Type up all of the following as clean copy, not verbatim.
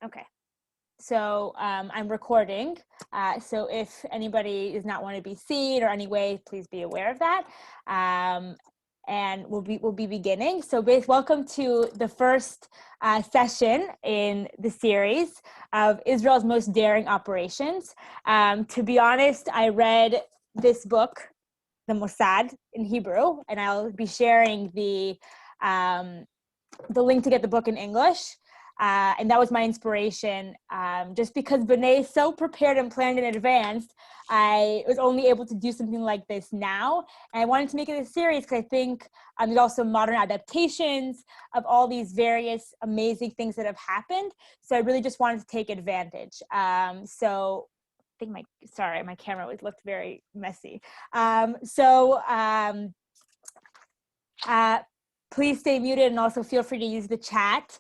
Okay. So I'm recording. So if anybody does not want to be seen or any way, please be aware of that. And we'll be beginning. So welcome to the first session in the series of Israel's most daring operations. To be honest, I read this book, the Mossad, in Hebrew, and I'll be sharing the link to get the book in English. And that was my inspiration. Just because B'nai is so prepared and planned in advance, I was only able to do something like this now. And I wanted to make it a series because I think there's also modern adaptations of all these various amazing things that have happened. So I really just wanted to take advantage. So I think my camera always looked very messy. Please stay muted and also feel free to use the chat.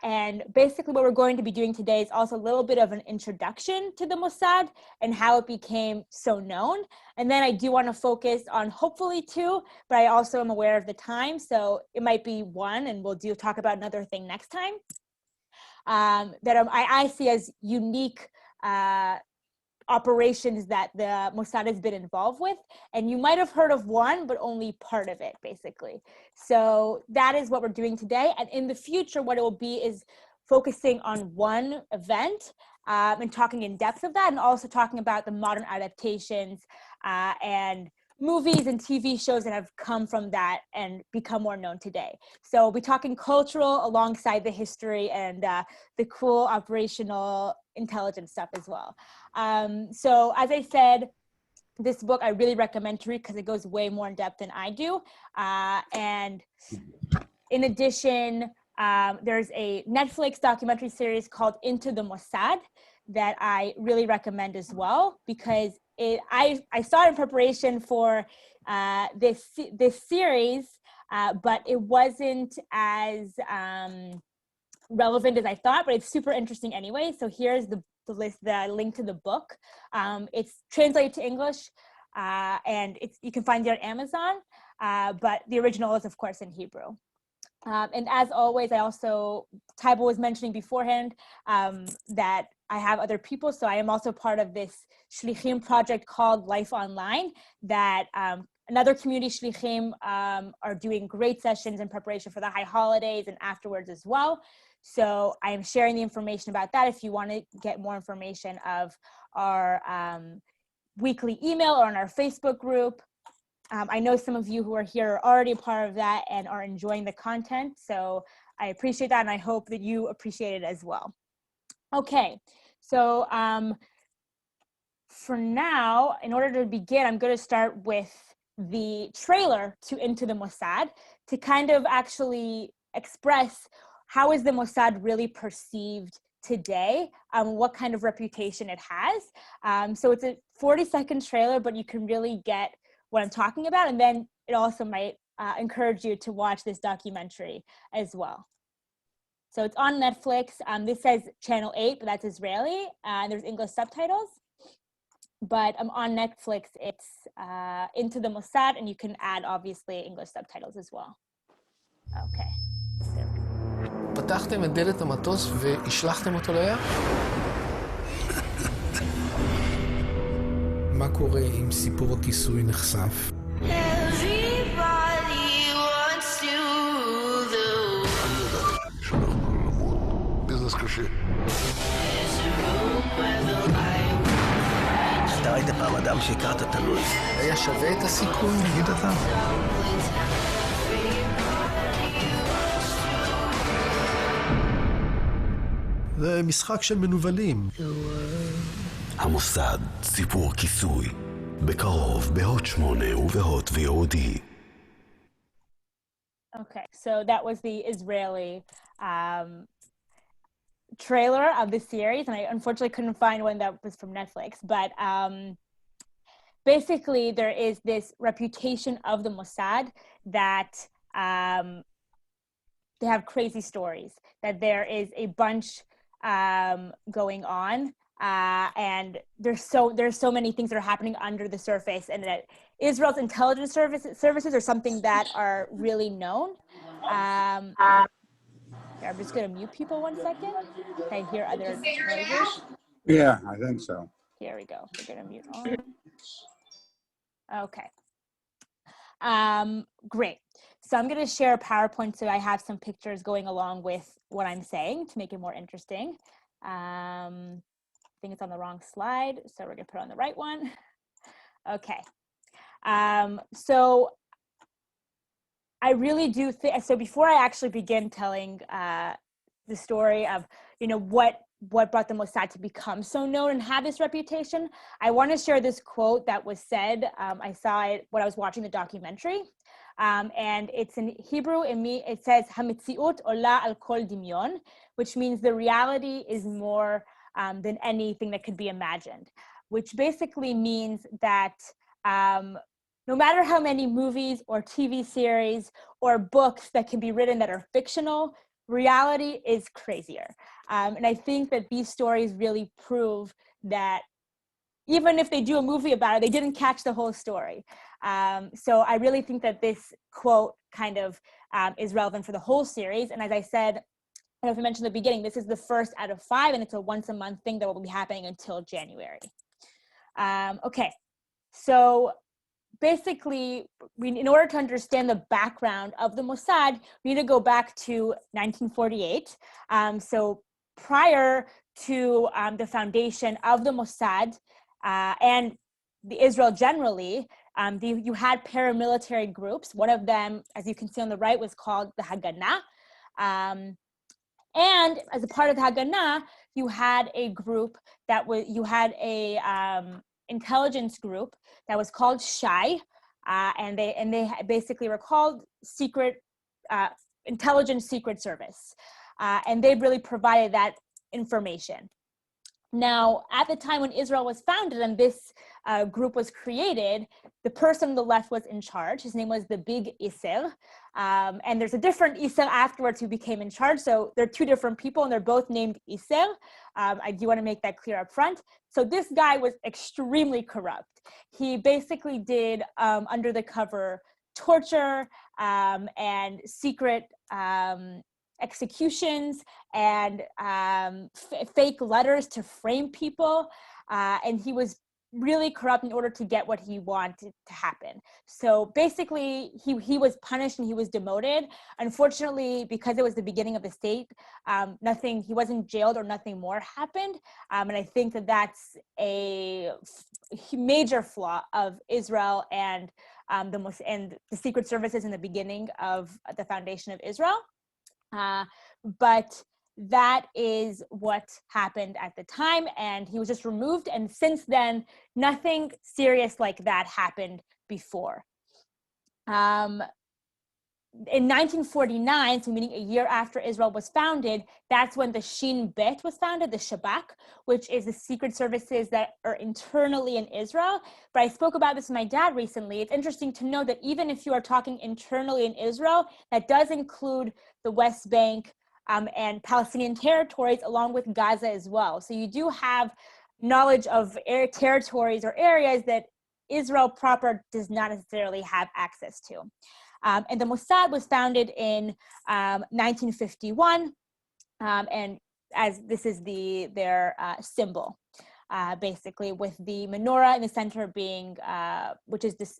And basically what we're going to be doing today is also a little bit of an introduction to the Mossad and how it became so known. And then I do want to focus on hopefully two, but I also am aware of the time. So it might be one and we'll talk about another thing next time that I see as unique operations that the Mossad has been involved with, and you might have heard of one, but only part of it, basically. So that is what we're doing today, and in the future, what it will be is focusing on one event and talking in depth of that, and also talking about the modern adaptations and movies and TV shows that have come from that and become more known today. So we'll be talking cultural alongside the history and the cool operational intelligence stuff as well. So as I said, this book I really recommend to read because it goes way more in depth than I do. And in addition, there's a Netflix documentary series called Into the Mossad that I really recommend as well, because I saw it in preparation for this series, but it wasn't as relevant as I thought, but it's super interesting anyway. So here's the link to the book. It's translated to English, and you can find it on Amazon, but the original is of course in Hebrew. And as always, Taiba was mentioning beforehand that I have other people. So I am also part of this Shlichim project called Life Online that another community Shlichim are doing great sessions in preparation for the high holidays and afterwards as well. So I am sharing the information about that if you want to get more information of our weekly email or on our Facebook group. I know some of you who are here are already a part of that and are enjoying the content. So I appreciate that, and I hope that you appreciate it as well. Okay, so for now, in order to begin, I'm going to start with the trailer to Into the Mossad to kind of actually express how is the Mossad really perceived today, what kind of reputation it has. So it's a 40-second trailer, but you can really get what I'm talking about. And then it also might encourage you to watch this documentary as well. So it's on Netflix. This says channel 8, but that's Israeli. There's English subtitles. But on Netflix, it's Into the Mossad, and you can add, obviously, English subtitles as well. Okay. פתחתם את דלת המטוס והשלחתם אותו לים? מה קורה אם סיפור הכיסוי נחשף? ביזנס קשה. אתה ראית פעם אדם שהכרת תלוי? היה שווה את הסיכון? נגיד אתה. זה משחק של מנוולים. המוסד, סיפור כיסוי. בקרוב, בהוט 8 ובהוט VOD. Okay, so that was the Israeli trailer of the series, and I unfortunately couldn't find one that was from Netflix, but basically there is this reputation of the Mossad that they have crazy stories, that there is a bunch going on, and there's so many things that are happening under the surface, and that Israel's intelligence services are something that are really known. I'm just going to mute people 1 second. I hear other noises. Yeah, I think so. Here we go. We're going to mute all. Okay. Great. So I'm going to share a PowerPoint so I have some pictures going along with what I'm saying to make it more interesting. I think it's on the wrong slide, so we're going to put it on the right one. Okay. So I really do think, so before I actually begin telling the story of, what brought the Mossad to become so known and have this reputation, I want to share this quote that was said. I saw it when I was watching the documentary, and it's in Hebrew. It says, "Hamitziut ola al kol dimyon," which means the reality is more than anything that could be imagined, which basically means that no matter how many movies or TV series or books that can be written that are fictional, reality is crazier. And I think that these stories really prove that even if they do a movie about it, they didn't catch the whole story. So I really think that this quote kind of is relevant for the whole series. And as I said, I don't know if I mentioned in the beginning, this is the first out of 5, and it's a once-a-month thing that will be happening until January. Okay, so basically, in order to understand the background of the Mossad, we need to go back to 1948. So prior to the foundation of the Mossad and the Israel generally, you had paramilitary groups. One of them, as you can see on the right, was called the Haganah. And as a part of the Haganah, you had a group that was, intelligence group that was called Shai, and they basically were called secret intelligence secret service, and they really provided that information. Now, at the time when Israel was founded and this group was created, the person on the left was in charge. His name was the Big Isser. And there's a different Isser afterwards who became in charge. So they're 2 different people and they're both named Isser. I do want to make that clear up front. So this guy was extremely corrupt. He basically did under the cover torture and secret executions and fake letters to frame people, and he was really corrupt in order to get what he wanted to happen. So basically he was punished and he was demoted. Unfortunately, because it was the beginning of the state, he wasn't jailed or nothing more happened, and I think that that's a major flaw of Israel and the secret services in the beginning of the foundation of Israel. But that is what happened at the time, and he was just removed, and since then nothing serious like that happened before. In 1949, so meaning a year after Israel was founded, that's when the Shin Bet was founded, the Shabak, which is the secret services that are internally in Israel. But I spoke about this with my dad recently. It's interesting to know that even if you are talking internally in Israel, that does include the West Bank and Palestinian territories, along with Gaza as well. So you do have knowledge of territories or areas that Israel proper does not necessarily have access to. And the Mossad was founded in 1951, and as this is their symbol, basically, with the menorah in the center being, which is this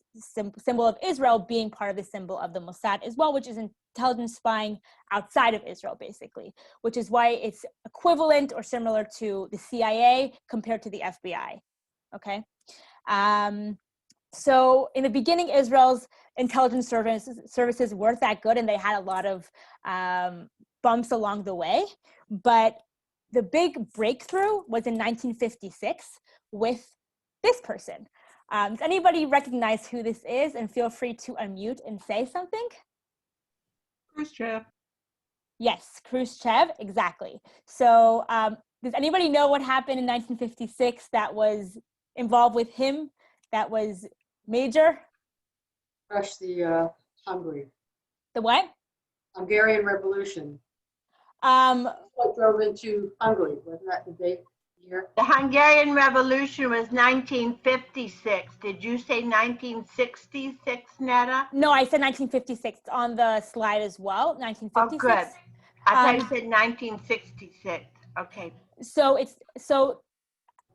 symbol of Israel, being part of the symbol of the Mossad as well, which is intelligence spying outside of Israel, basically, which is why it's equivalent or similar to the CIA compared to the FBI, okay? So in the beginning, Israel's intelligence services weren't that good, and they had a lot of bumps along the way. But the big breakthrough was in 1956 with this person. Does anybody recognize who this is? And feel free to unmute and say something. Khrushchev. Yes, Khrushchev, exactly. So does anybody know what happened in 1956 that was involved with him, that was major? Crush the Hungary. The what? Hungarian Revolution. What drove into Hungary? Wasn't that the date year? The Hungarian Revolution was 1956. Did you say 1966, Netta? No, I said 1956. It's on the slide as well, 1956. Oh, good. I thought you said 1966. Okay.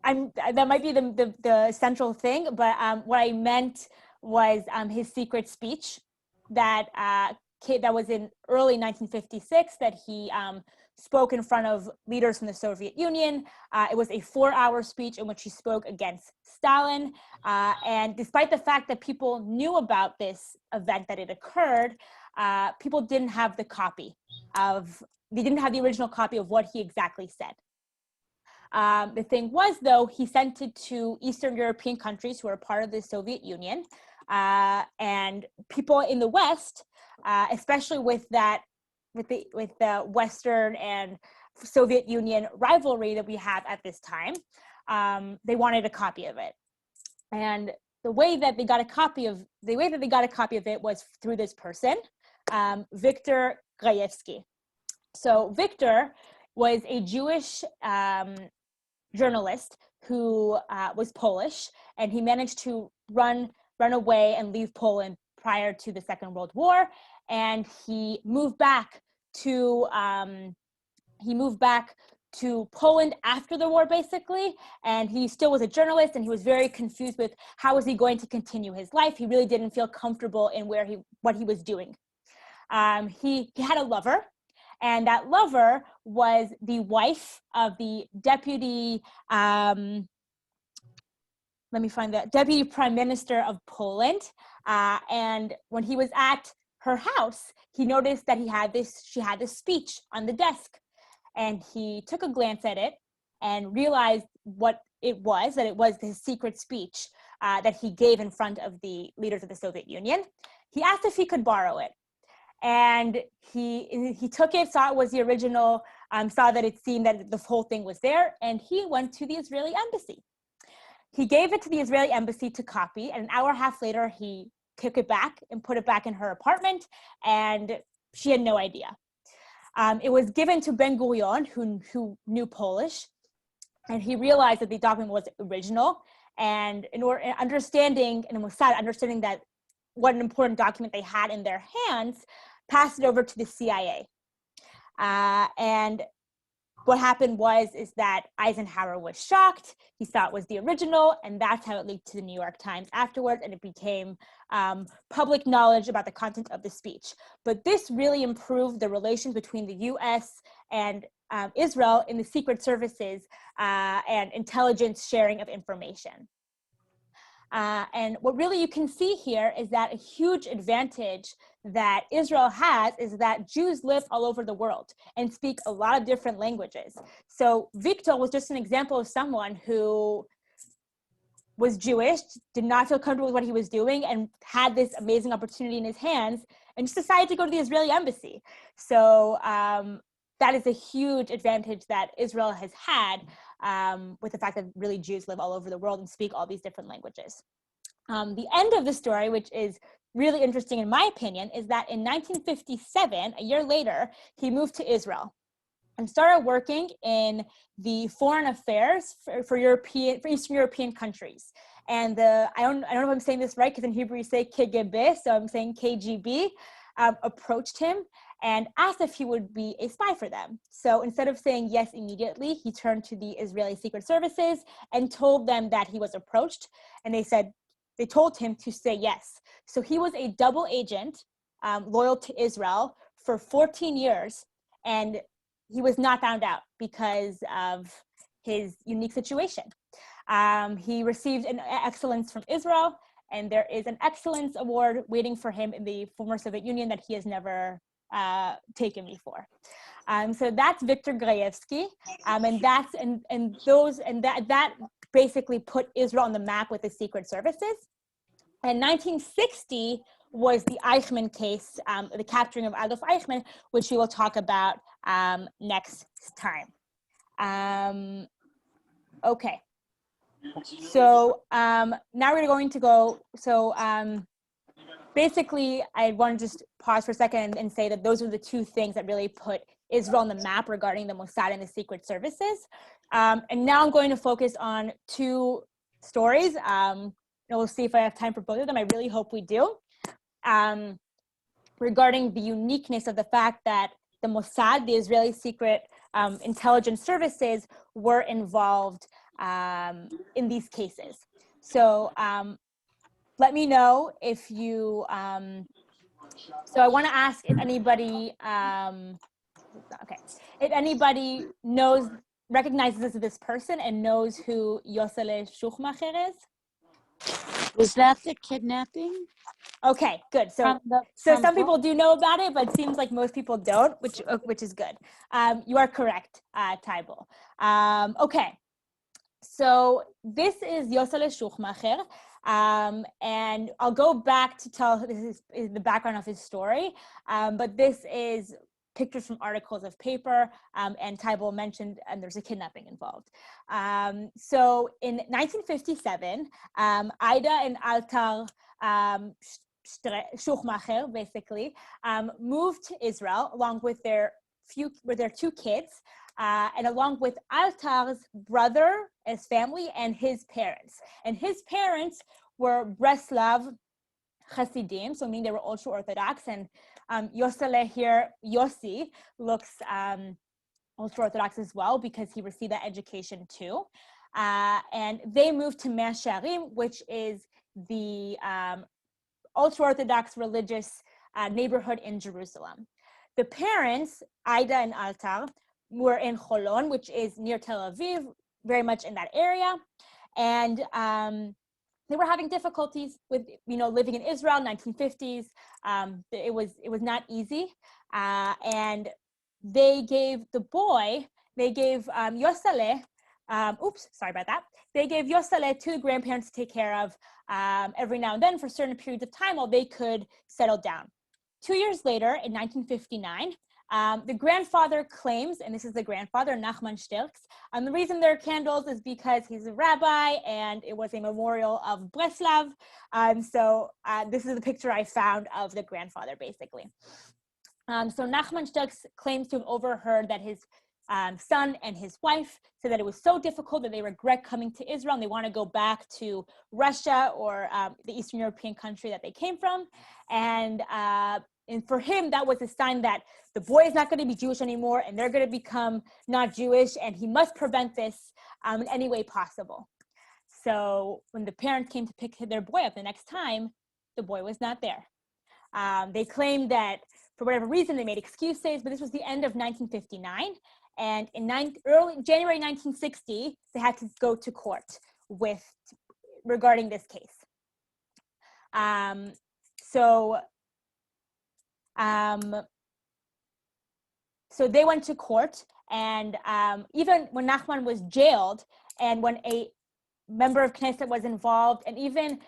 That might be the central thing, but what I meant was his secret speech that was in early 1956 that he spoke in front of leaders from the Soviet Union. It was a 4-hour speech in which he spoke against Stalin. And despite the fact that people knew about this event, that it occurred, people didn't have the original copy of what he exactly said. The thing was, though, he sent it to Eastern European countries who were part of the Soviet Union, and people in the West, especially with the Western and Soviet Union rivalry that we have at this time, they wanted a copy of it. And the way that they got a copy of it was through this person, Victor Grajewski. So Victor was a Jewish journalist who was Polish, and he managed to run away and leave Poland prior to the Second World War, and he moved back to Poland after the war, basically, and he still was a journalist, and he was very confused with how was he going to continue his life. He really didn't feel comfortable in what he was doing. He had a lover, and that lover was the wife of the deputy deputy prime minister of Poland. And when he was at her house, he noticed that she had this speech on the desk, and he took a glance at it and realized what it was, that it was his secret speech that he gave in front of the leaders of the Soviet Union. He asked if he could borrow it. And he took it, saw it was the original, saw that it seemed that the whole thing was there, and he went to the Israeli embassy. He gave it to the Israeli embassy to copy, and an hour and a half later, he took it back and put it back in her apartment, and she had no idea. It was given to Ben Gurion, who knew Polish, and he realized that the document was original, and in understanding Mossad, that what an important document they had in their hands, passed it over to the CIA. And what happened is that Eisenhower was shocked. He saw it was the original, and that's how it leaked to the New York Times afterwards, and it became public knowledge about the content of the speech. But this really improved the relations between the US and Israel in the secret services and intelligence sharing of information. And what really you can see here is that a huge advantage that Israel has is that Jews live all over the world and speak a lot of different languages. So Victor was just an example of someone who was Jewish, did not feel comfortable with what he was doing, and had this amazing opportunity in his hands, and just decided to go to the Israeli embassy. So that is a huge advantage that Israel has had with the fact that really Jews live all over the world and speak all these different languages. The end of the story, which is really interesting in my opinion, is that in 1957, a year later, he moved to Israel and started working in the foreign affairs for Eastern European countries. And I don't know if I'm saying this right, because in Hebrew you say KGB, so I'm saying KGB, approached him and asked if he would be a spy for them. So instead of saying yes immediately, he turned to the Israeli Secret Services and told them that he was approached, and they told him to say yes. So he was a double agent, loyal to Israel for 14 years, and he was not found out because of his unique situation. He received an excellence from Israel, and there is an excellence award waiting for him in the former Soviet Union that he has never taken before. So that's Victor Grajewski, and that basically put Israel on the map with the secret services. And 1960 was the Eichmann case, the capturing of Adolf Eichmann, which we will talk about next time. Okay. So now we're going to go, basically I want to just pause for a second and say that those are the two things that really put Israel on the map regarding the Mossad and the secret services. And now I'm going to focus on two stories. We'll see if I have time for both of them. I really hope we do. Regarding the uniqueness of the fact that the Mossad, the Israeli secret intelligence services, were involved in these cases. So let me know if you, so I want to ask if anybody, if anybody recognizes this person and knows who Yossele Schuchmacher is. Was that the kidnapping? Okay, good. So some people do know about it, but it seems like most people don't, which is good. You are correct, Tybal. Okay, so this is Yossele Schuchmacher, and I'll go back to tell this is the background of his story, but this is pictures from articles of paper, and Tybal mentioned, and there's a kidnapping involved. So in 1957, Ida and Altar Schuchmacher basically moved to Israel along with their two kids, and along with Altar's brother, his family, and his parents. And his parents were Breslav Hasidim, so meaning they were ultra-Orthodox, and Yossele here, Yossi, looks ultra-Orthodox as well because he received that education too. And they moved to Mea Shearim, which is the ultra-Orthodox religious neighborhood in Jerusalem. The parents, Ida and Altar, were in Holon, which is near Tel Aviv, very much in that area. And they were having difficulties with, living in Israel, 1950s. It was not easy. And they gave Yossele, sorry about that. They gave Yossele to the grandparents to take care of every now and then for certain periods of time while they could settle down. 2 years later, in 1959, the grandfather claims, and this is the grandfather, Nachman Shterks, the reason there are candles is because he's a rabbi and it was a memorial of Breslav. So this is the picture I found of the grandfather, basically. So Nachman Shterks claims to have overheard that his son and his wife said that it was so difficult that they regret coming to Israel and they want to go back to Russia or the Eastern European country that they came from. And for him, that was a sign that the boy is not going to be Jewish anymore and they're going to become not Jewish, and he must prevent this in any way possible. So when the parents came to pick their boy up the next time, the boy was not there. They claimed that for whatever reason, they made excuses, but this was the end of 1959. And in January 1960, they had to go to court regarding this case. So they went to court, and even when Nachman was jailed, and when a member of Knesset was involved, and even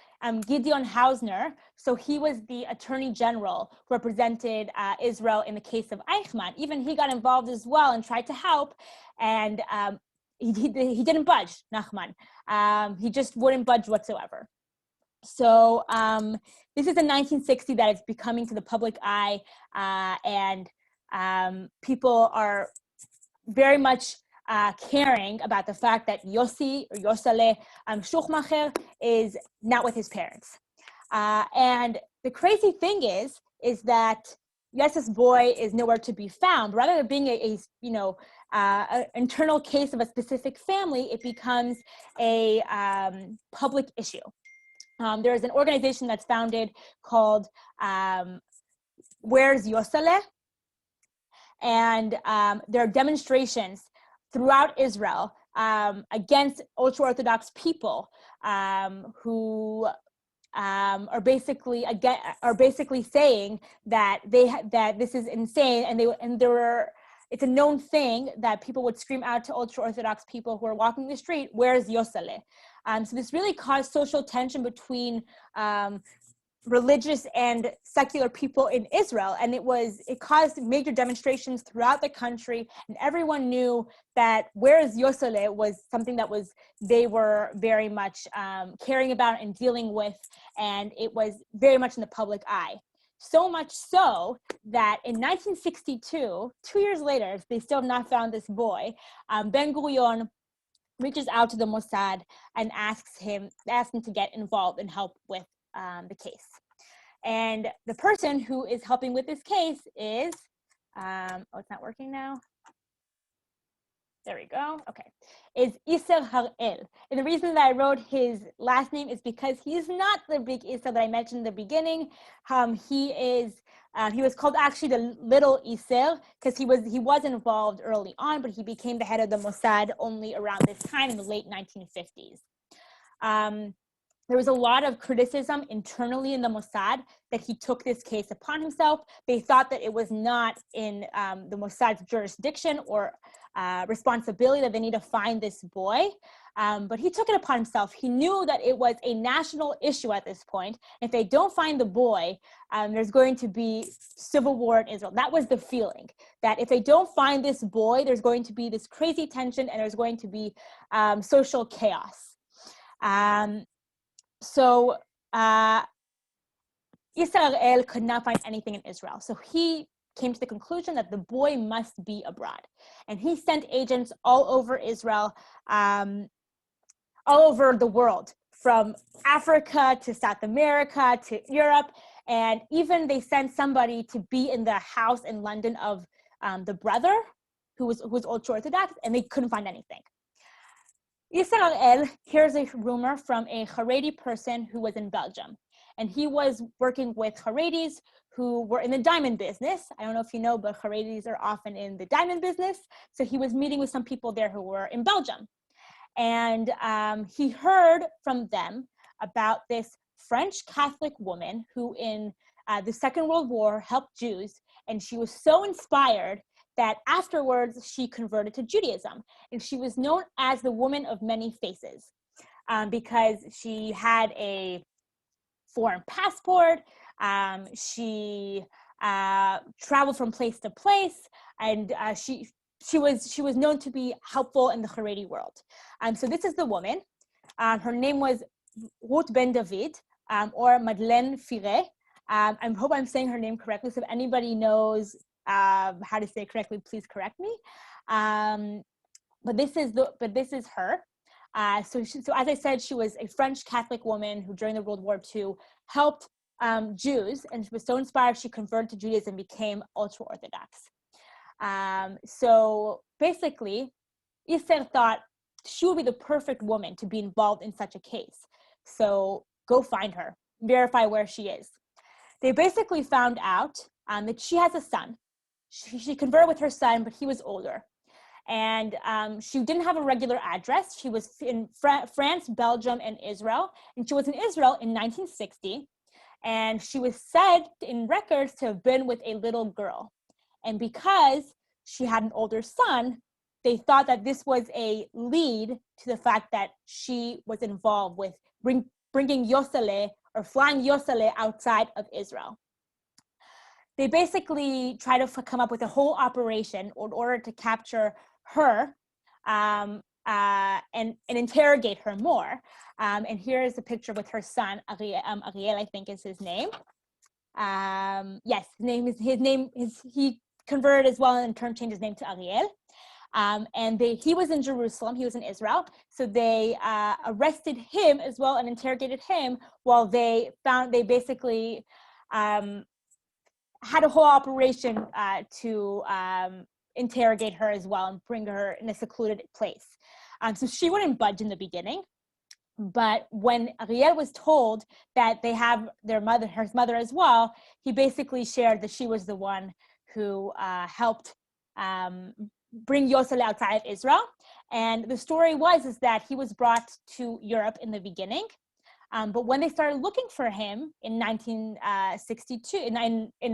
Gideon Hausner, so he was the attorney general who represented Israel in the case of Eichmann. Even he got involved as well and tried to help, and he didn't budge, Nachman. He just wouldn't budge whatsoever. So this is in 1960 that it's becoming to the public eye, and people are very much caring about the fact that Yossi or Yossele Schuchmacher is not with his parents. And the crazy thing is that yes, this boy is nowhere to be found. Rather than being an internal case of a specific family, it becomes a public issue. There is an organization that's founded called Where's Yossele? And there are demonstrations throughout Israel against ultra-Orthodox people who are basically saying that that this is insane, and it's a known thing that people would scream out to ultra-Orthodox people who are walking the street, "Where's Yossele?" So this really caused social tension between religious and secular people in Israel, and it caused major demonstrations throughout the country, and everyone knew that Where's Yossele was something that they were very much caring about and dealing with, and it was very much in the public eye. So much so that in 1962, 2 years later, they still have not found this boy, Ben-Gurion reaches out to the Mossad and asks him to get involved and help with the case. And the person who is helping with this case is it's not working now. There we go. Okay. Is Isser Harel. And the reason that I wrote his last name is because he's not the big Isser that I mentioned in the beginning. He was called actually the little Isser because he was involved early on, but he became the head of the Mossad only around this time in the late 1950s. There was a lot of criticism internally in the Mossad that he took this case upon himself. They thought that it was not in the Mossad's jurisdiction or responsibility, that they need to find this boy. But he took it upon himself. He knew that it was a national issue at this point. If they don't find the boy, there's going to be civil war in Israel. That was the feeling, that if they don't find this boy, there's going to be this crazy tension and there's going to be social chaos. So Israel could not find anything in Israel. So he came to the conclusion that the boy must be abroad. And he sent agents all over Israel, all over the world, from Africa to South America to Europe. And even they sent somebody to be in the house in London of the brother who was ultra-Orthodox, and they couldn't find anything. Israel hears a rumor from a Haredi person who was in Belgium, and he was working with Haredis who were in the diamond business. I don't know if you know, but Haredis are often in the diamond business. So he was meeting with some people there who were in Belgium, and he heard from them about this French Catholic woman who in the Second World War helped Jews, and she was so inspired that afterwards she converted to Judaism. And she was known as the woman of many faces because she had a foreign passport, she traveled from place to place, and she was known to be helpful in the Haredi world. So this is the woman. Her name was Ruth Ben David, or Madeleine Fire. I hope I'm saying her name correctly, so if anybody knows how to say it correctly, please correct me. But this is her. So as I said, she was a French Catholic woman who during the World War II helped Jews, and she was so inspired she converted to Judaism and became ultra-Orthodox. So basically, Isser thought she would be the perfect woman to be involved in such a case. So go find her, verify where she is. They basically found out that she has a son. She converted with her son, but he was older. And she didn't have a regular address. She was in France, Belgium, and Israel. And she was in Israel in 1960. And she was said in records to have been with a little girl. And because she had an older son, they thought that this was a lead to the fact that she was involved with bringing Yosele or flying Yosele outside of Israel. They basically try to come up with a whole operation in order to capture her and interrogate her more. And here is a picture with her son, Ariel, I think is his name. Yes, he converted as well and in turn changed his name to Ariel. And he was in Jerusalem, he was in Israel. So they arrested him as well and interrogated him while they basically had a whole operation to interrogate her as well and bring her in a secluded place. So she wouldn't budge in the beginning. But when Ariel was told that they have her mother as well, he basically shared that she was the one who helped bring Yosele outside of Israel. And the story is that he was brought to Europe in the beginning. But when they started looking for him in 1962, in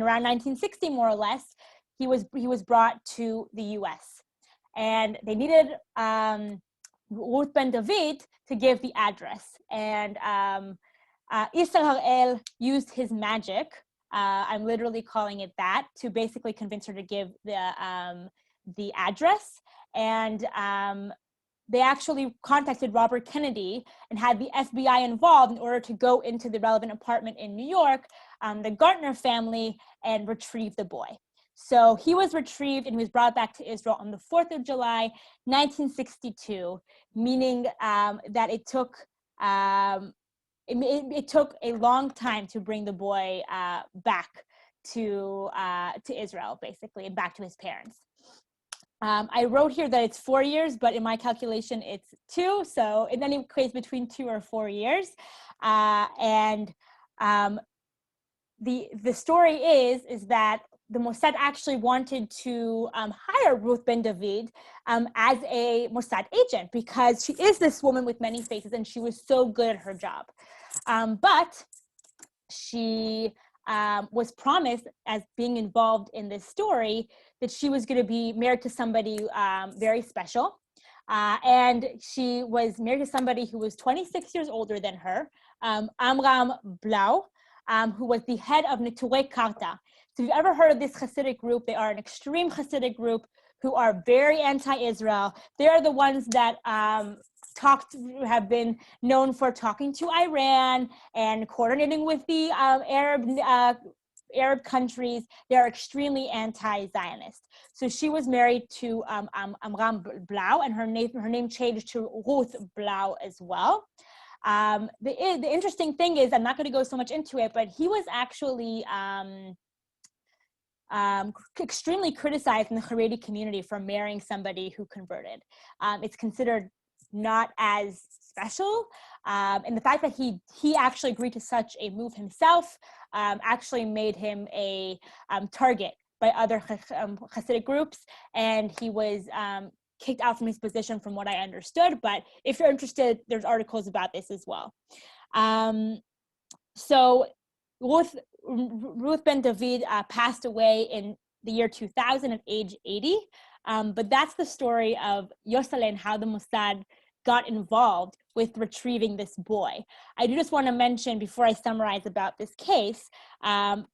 around 1960 more or less, he was brought to the U.S. And they needed Ruth Ben David to give the address. And Isser Harel used his magic, I'm literally calling it that, to basically convince her to give the address. And they actually contacted Robert Kennedy and had the FBI involved in order to go into the relevant apartment in New York, the Gartner family, and retrieve the boy. So he was retrieved and he was brought back to Israel on the 4th of July, 1962, meaning that it took a long time to bring the boy back to Israel, basically, and back to his parents. I wrote here that it's 4 years, but in my calculation, it's 2. So it then equates between 2 or 4 years. The story is that the Mossad actually wanted to hire Ruth Ben David as a Mossad agent because she is this woman with many faces and she was so good at her job. But she was promised, as being involved in this story, that she was going to be married to somebody very special. And she was married to somebody who was 26 years older than her, Amram Blau, who was the head of Neturei Karta. So if you've ever heard of this Hasidic group, they are an extreme Hasidic group who are very anti-Israel. They are the ones that have been known for talking to Iran and coordinating with the Arab countries. They are extremely anti-Zionist. So she was married to Amram Blau, and her name changed to Ruth Blau as well. The interesting thing is, I'm not going to go so much into it, but he was actually extremely criticized in the Haredi community for marrying somebody who converted. It's considered not as special, and the fact that he actually agreed to such a move himself actually made him a target by other Hasidic groups, and he was kicked out from his position from what I understood. But if you're interested, there's articles about this as well. So Ruth Ben David passed away in the year 2000 at age 80. But that's the story of Yosele and how the Mossad got involved with retrieving this boy. I do just want to mention, before I summarize about this case, about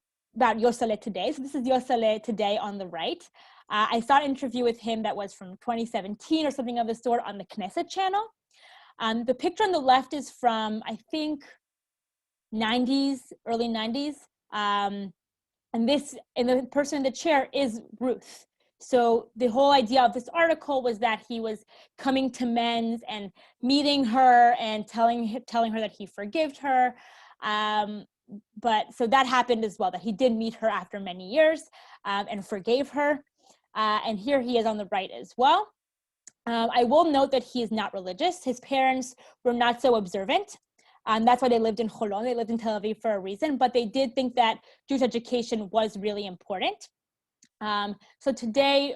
Yosele today. So this is Yosele today on the right. I saw an interview with him that was from 2017 or something of the sort on the Knesset channel. The picture on the left is from, I think, early 90s. And the person in the chair is Ruth. So the whole idea of this article was that he was coming to men's and meeting her and telling her that he forgave her. But so that happened as well, that he did meet her after many years and forgave her. And here he is on the right as well. I will note that he is not religious. His parents were not so observant. That's why they lived in Holon. They lived in Tel Aviv for a reason, but they did think that Jewish education was really important. So today,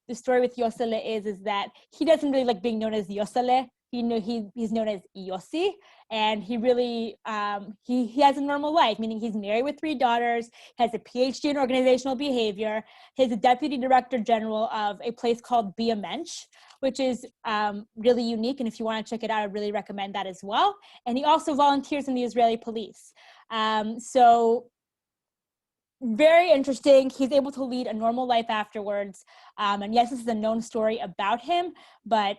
the story with Yosele is that he doesn't really like being known as Yosele. He's known as Yossi, and he really, he has a normal life, meaning he's married with 3 daughters, has a PhD in organizational behavior. He's a deputy director general of a place called Be a Mensch, which is really unique. And if you want to check it out, I really recommend that as well. And he also volunteers in the Israeli police. So very interesting. He's able to lead a normal life afterwards. And yes, this is a known story about him, but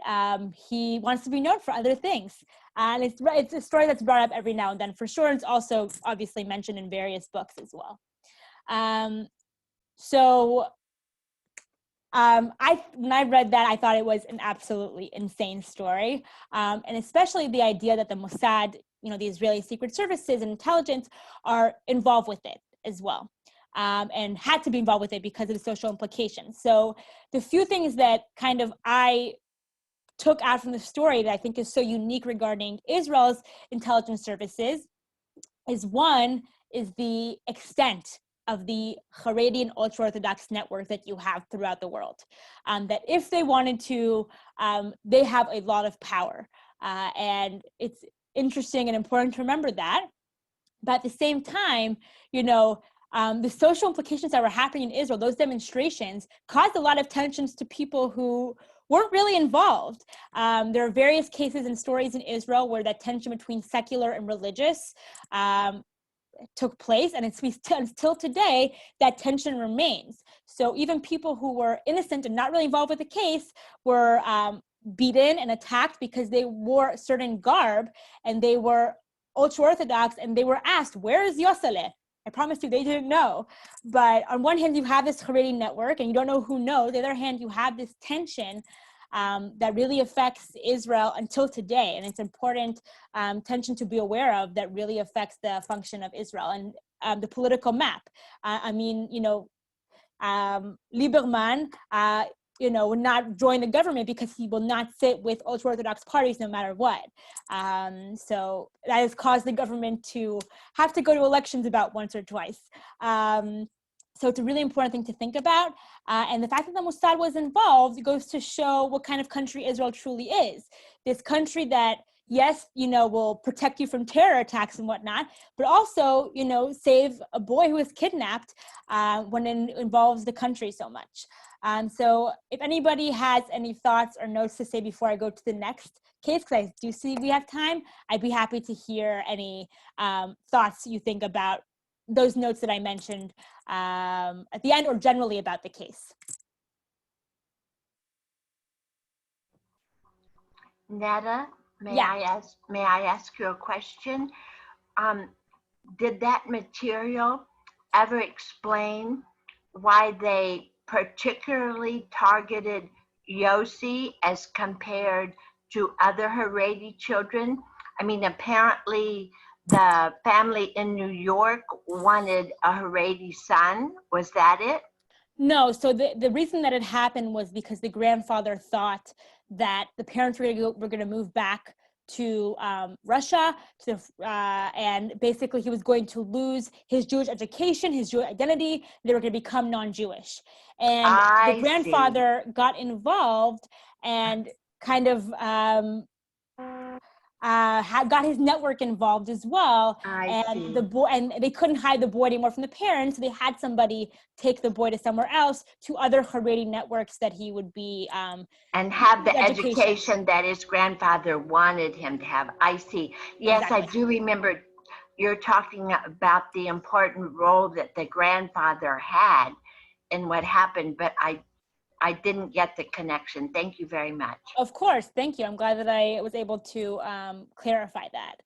he wants to be known for other things. And it's a story that's brought up every now and then for sure. It's also obviously mentioned in various books as well. When I read that, I thought it was an absolutely insane story. And especially the idea that the Mossad, the Israeli secret services and intelligence are involved with it as well. And had to be involved with it because of the social implications. So the few things that kind of I took out from the story that I think is so unique regarding Israel's intelligence services is the extent of the Haredi and ultra-Orthodox network that you have throughout the world. That if they wanted to, they have a lot of power. And it's interesting and important to remember that. But at the same time, the social implications that were happening in Israel, those demonstrations, caused a lot of tensions to people who weren't really involved. There are various cases and stories in Israel where that tension between secular and religious took place, and until today, that tension remains. So even people who were innocent and not really involved with the case were beaten and attacked because they wore a certain garb and they were ultra-Orthodox, and they were asked, where is Yosele? I promise you, they didn't know. But on one hand, you have this Haredi network, and you don't know who knows. On the other hand, you have this tension that really affects Israel until today. And it's important tension to be aware of that really affects the function of Israel. And the political map. Lieberman, would not join the government because he will not sit with ultra-Orthodox parties no matter what. So that has caused the government to have to go to elections about once or twice. So it's a really important thing to think about. And the fact that the Mossad was involved goes to show what kind of country Israel truly is. This country that, yes, will protect you from terror attacks and whatnot, but also, save a boy who was kidnapped when it involves the country so much. So if anybody has any thoughts or notes to say before I go to the next case, because I do see we have time, I'd be happy to hear any thoughts you think about those notes that I mentioned at the end, or generally about the case. Netta, may Yeah. I ask you a question? Did that material ever explain why they particularly targeted Yossi as compared to other Haredi children? I mean, apparently the family in New York wanted a Haredi son. Was that it? No, so the reason that it happened was because the grandfather thought that the parents were going to move back to Russia, and basically he was going to lose his Jewish education, his Jewish identity. They were going to become non-Jewish. And the grandfather got involved and kind of got his network involved as well. The boy, and they couldn't hide the boy anymore from the parents. So they had somebody take the boy to somewhere else, to other Haredi networks that he would be and have the education that his grandfather wanted him to have. I see. Yes, exactly. I do remember you're talking about the important role that the grandfather had in what happened, but I didn't get the connection. Thank you very much. Of course, thank you. I'm glad that I was able to clarify that.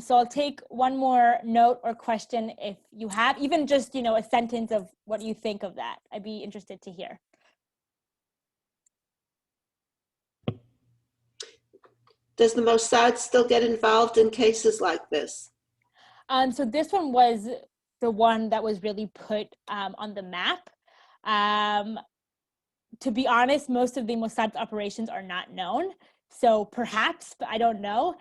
So I'll take one more note or question if you have, even just, a sentence of what you think of that. I'd be interested to hear. Does the Mossad still get involved in cases like this? So this one was the one that was really put on the map. To be honest, most of the Mossad's operations are not known. So perhaps, but I don't know.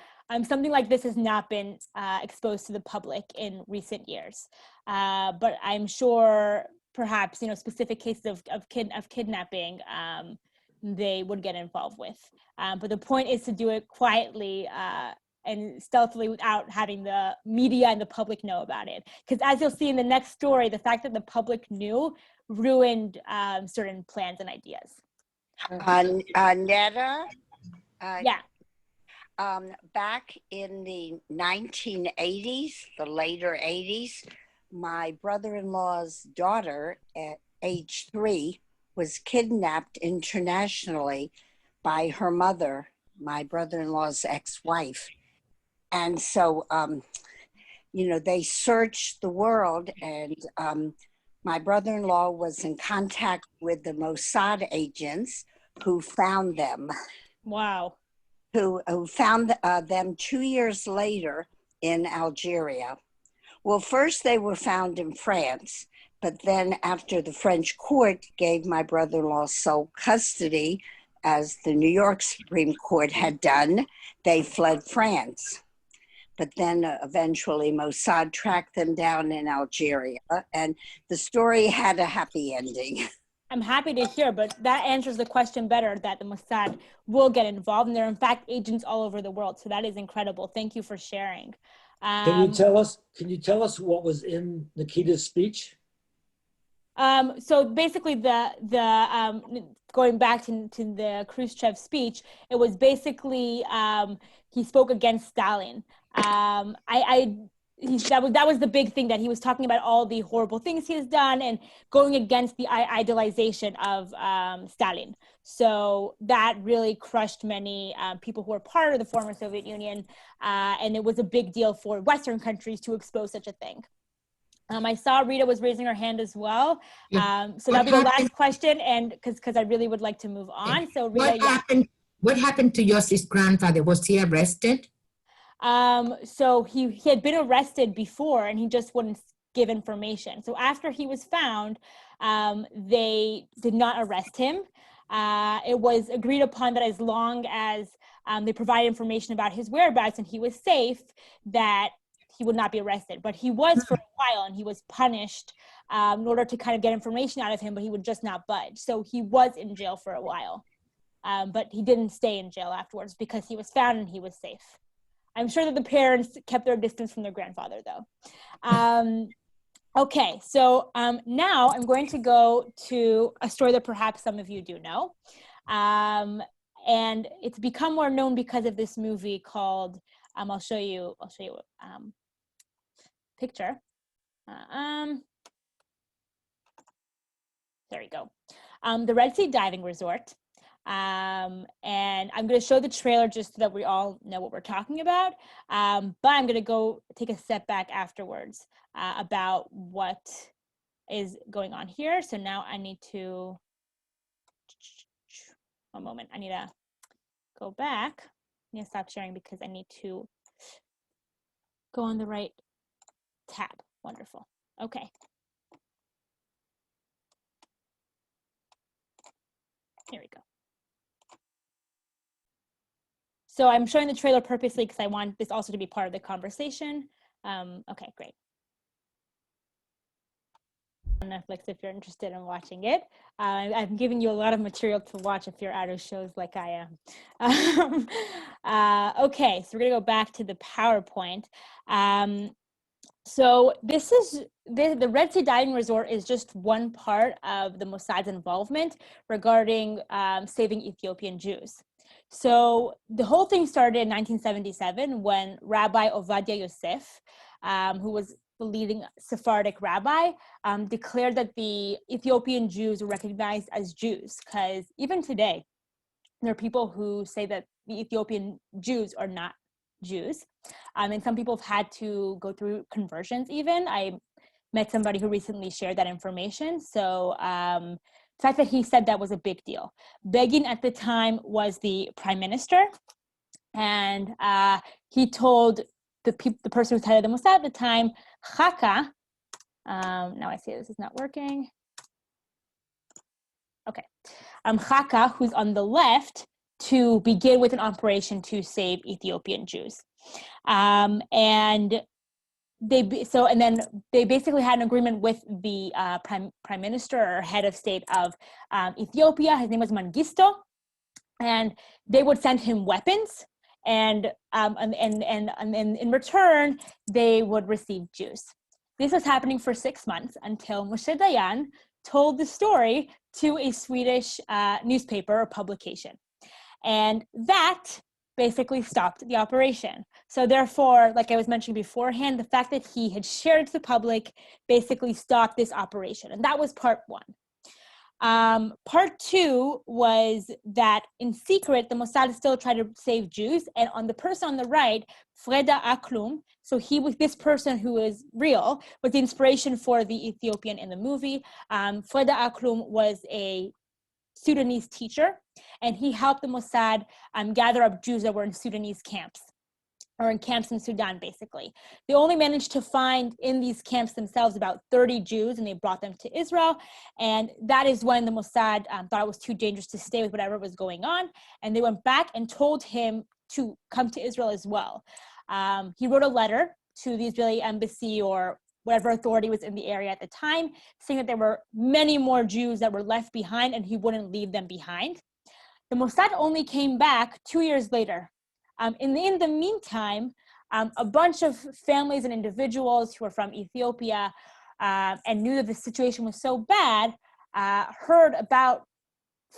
Something like this has not been exposed to the public in recent years. But I'm sure perhaps, specific cases of kidnapping, they would get involved with. But the point is to do it quietly and stealthily without having the media and the public know about it. Because as you'll see in the next story, the fact that the public knew ruined certain plans and ideas. Netta? Yeah. Back in the 1980s, the later 80s, my brother-in-law's daughter at age 3 was kidnapped internationally by her mother, my brother-in-law's ex-wife. And so, they searched the world, and my brother-in-law was in contact with the Mossad agents who found them. Wow. Who found them 2 years later in Algeria. Well, first they were found in France, but then after the French court gave my brother-in-law sole custody, as the New York Supreme Court had done, they fled France. But then eventually Mossad tracked them down in Algeria, and the story had a happy ending. I'm happy to hear, but that answers the question better, that the Mossad will get involved, and there are in fact agents all over the world. So that is incredible. Thank you for sharing. Can you tell us what was in Nikita's speech? So basically the going back to the Khrushchev speech, it was basically he spoke against Stalin. That was the big thing, that he was talking about all the horrible things he has done and going against the idealization of Stalin. So that really crushed many people who were part of the former Soviet Union, and it was a big deal for Western countries to expose such a thing. I saw Rita was raising her hand as well. So that'll be the last question, and because I really would like to move on. So Rita, what happened to Yossi's grandfather? Was he arrested? So he had been arrested before, and he just wouldn't give information. So after he was found, they did not arrest him. It was agreed upon that as long as they provided information about his whereabouts and he was safe, that he would not be arrested. But he was for a while, and he was punished in order to kind of get information out of him, but he would just not budge. So he was in jail for a while, but he didn't stay in jail afterwards because he was found and he was safe. I'm sure that the parents kept their distance from their grandfather, though. Okay, so now I'm going to go to a story that perhaps some of you do know. And it's become more known because of this movie called, I'll show you a picture. There we go. The Red Sea Diving Resort. And I'm going to show the trailer just so that we all know what we're talking about. But I'm going to go take a step back afterwards about what is going on here. So now I need to, one moment, I need to go back. I need to stop sharing because I need to go on the right tab. Wonderful. Okay. Here we go. So I'm showing the trailer purposely because I want this also to be part of the conversation. Okay, great. On Netflix if you're interested in watching it. I'm giving you a lot of material to watch if you're out of shows like I am. Okay, so we're gonna go back to the PowerPoint. So this is, the Red Sea Diving Resort is just one part of the Mossad's involvement regarding saving Ethiopian Jews. So the whole thing started in 1977 when Rabbi Ovadia Yosef, who was the leading Sephardic rabbi, declared that the Ethiopian Jews were recognized as Jews, because even today, there are people who say that the Ethiopian Jews are not Jews. And some people have had to go through conversions even. I met somebody who recently shared that information. So the fact that he said that was a big deal. Begin at the time was the prime minister, and he told the person who was head of the Mossad at the time, Chaka, now I see this is not working. Okay, Chaka, who's on the left, to begin with an operation to save Ethiopian Jews. And then they basically had an agreement with the prime minister or head of state of Ethiopia. His name was Mengistu, and they would send him weapons, and in return they would receive Jews. This was happening for 6 months until Moshe Dayan told the story to a Swedish newspaper or publication, and that basically stopped the operation. So therefore, like I was mentioning beforehand, the fact that he had shared it to the public basically stopped this operation. And that was part one. Part two was that in secret, the Mossad still tried to save Jews. And on the person on the right, Freda Aklum, so he was this person who is real, was the inspiration for the Ethiopian in the movie. Freda Aklum was a Sudanese teacher, and he helped the Mossad gather up Jews that were in Sudanese camps, or in camps in Sudan, basically. They only managed to find in these camps themselves about 30 Jews, and they brought them to Israel. And that is when the Mossad thought it was too dangerous to stay with whatever was going on, and they went back and told him to come to Israel as well. He wrote a letter to the Israeli embassy or whatever authority was in the area at the time, saying that there were many more Jews that were left behind and he wouldn't leave them behind. The Mossad only came back 2 years later. In the meantime, a bunch of families and individuals who were from Ethiopia and knew that the situation was so bad, heard about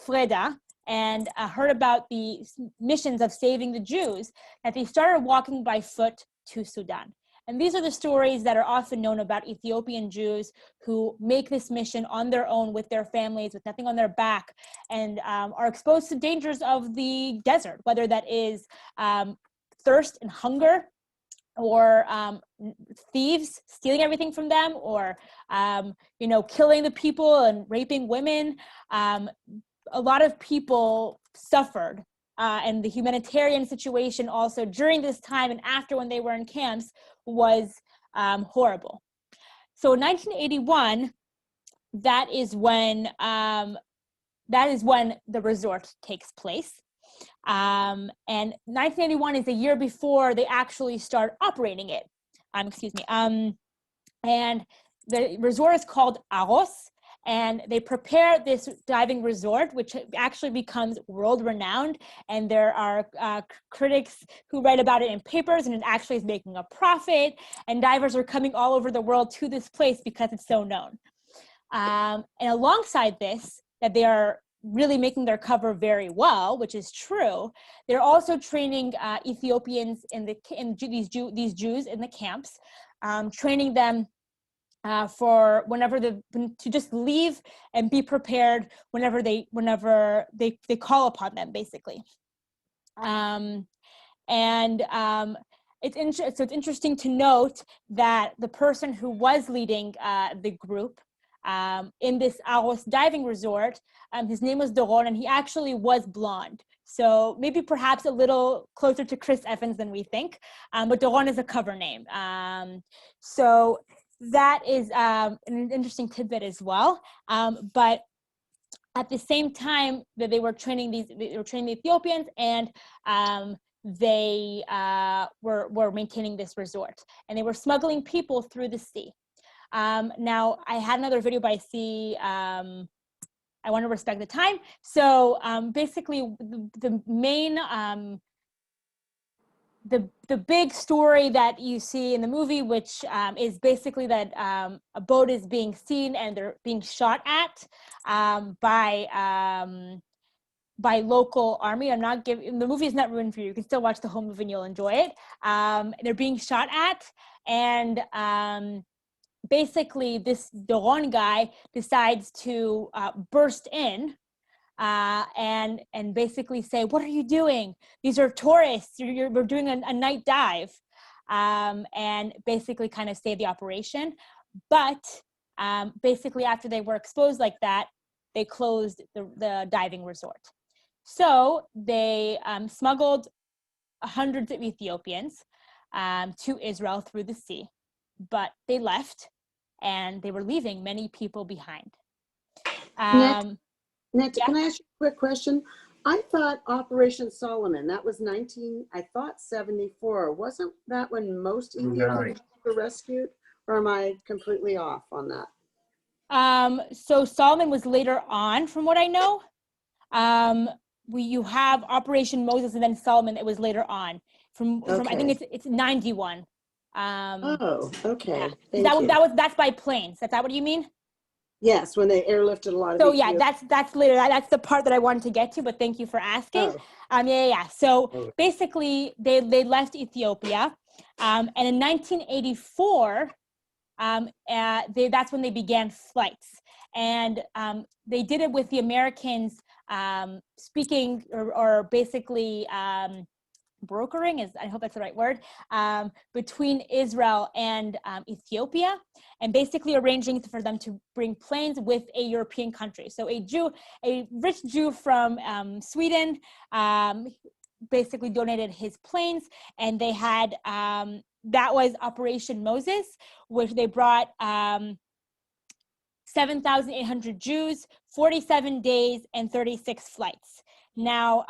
Freda and heard about the missions of saving the Jews, that they started walking by foot to Sudan. And these are the stories that are often known about Ethiopian Jews who make this mission on their own with their families, with nothing on their back, and are exposed to dangers of the desert, whether that is thirst and hunger, or thieves stealing everything from them, or killing the people and raping women. A lot of people suffered. And the humanitarian situation also during this time and after when they were in camps was horrible. So in 1981, that is when the resort takes place. And 1981 is the year before they actually start operating it. And the resort is called Aros, and they prepare this diving resort, which actually becomes world-renowned. And there are critics who write about it in papers, and it actually is making a profit. And divers are coming all over the world to this place because it's so known. And alongside this, that they are really making their cover very well, which is true, they're also training Ethiopians these Jews in the camps, training them for to just leave and be prepared whenever they call upon them, basically. It's interesting to note that the person who was leading the group in this Aros diving resort, his name was Doron, and he actually was blonde. So maybe perhaps a little closer to Chris Evans than we think, but Doron is a cover name. So that is an interesting tidbit as well. But at the same time that they were training the Ethiopians, and they were maintaining this resort, and they were smuggling people through the sea. Now, I had another video, but I see I want to respect the time. So basically, the main the big story that you see in the movie, which is basically that a boat is being seen and they're being shot at by local army. I'm not giving, the movie is not ruined for you. You can still watch the whole movie and you'll enjoy it. They're being shot at, and basically this Doron guy decides to burst in and basically say, "What are you doing? These are tourists. We're doing a night dive," and basically kind of save the operation. But basically after they were exposed like that, they closed the diving resort. So they smuggled hundreds of Ethiopians to Israel through the sea, but they left, and they were leaving many people behind. Netta, Yeah. can I ask you a quick question? I thought Operation Solomon, that was 74. Wasn't that when most Ethiopians were rescued? Or am I completely off on that? So Solomon was later on, from what I know. You have Operation Moses and then Solomon. It was later on. From I think it's 91. Oh, okay. Yeah. That's by planes. Is that what you mean? Yes, when they airlifted a lot of. So yeah, that's later. That's the part that I wanted to get to. But thank you for asking. Yeah. So basically, they left Ethiopia, and in 1984, that's when they began flights, and they did it with the Americans speaking or basically brokering, I hope that's the right word, between Israel and Ethiopia, and basically arranging for them to bring planes with a European country. So a rich Jew from Sweden basically donated his planes, and they had that was Operation Moses, which they brought 7,800 Jews, 47 days, and 36 flights. Now,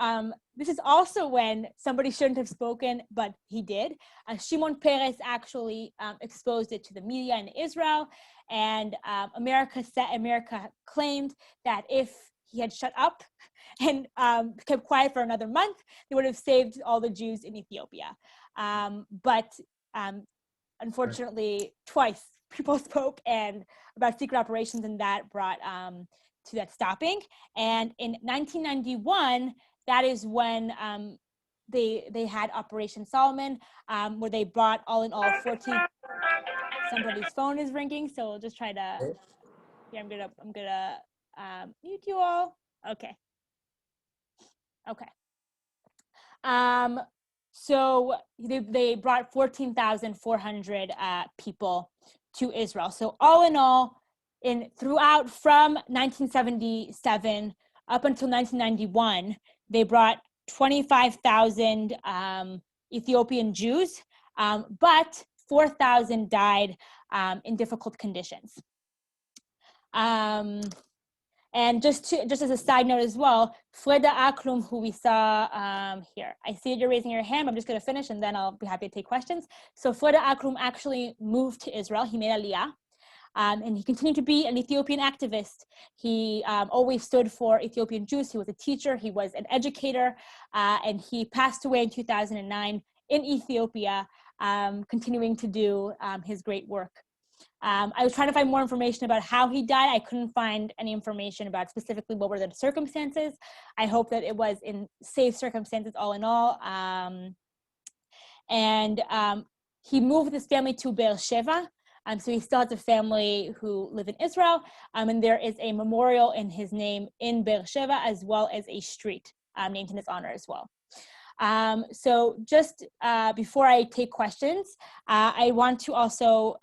this is also when somebody shouldn't have spoken, but he did. Shimon Peres actually exposed it to the media in Israel, and America claimed that if he had shut up and kept quiet for another month, they would have saved all the Jews in Ethiopia. But unfortunately, twice people spoke and about secret operations, and that brought to that stopping. And in 1991, that is when they had Operation Solomon, where they brought all in all 14. Somebody's phone is ringing, so we'll just try to. Yeah, I'm gonna mute you all. Okay. So they brought 14,400 people to Israel. So all in all, throughout from 1977 up until 1991, they brought 25,000 Ethiopian Jews, but 4,000 died in difficult conditions. And just as a side note as well, Freda Aklum, who we saw here, I see that you're raising your hand. I'm just going to finish and then I'll be happy to take questions. So Freda Aklum actually moved to Israel. He made Aliyah. And he continued to be an Ethiopian activist. He always stood for Ethiopian Jews. He was a teacher. He was an educator. And he passed away in 2009 in Ethiopia, continuing to do his great work. I was trying to find more information about how he died. I couldn't find any information about specifically what were the circumstances. I hope that it was in safe circumstances all in all. He moved with his family to Beersheba. So he still has a family who live in Israel. And there is a memorial in his name in Beersheba, as well as a street named in his honor as well. So just before I take questions, I want to also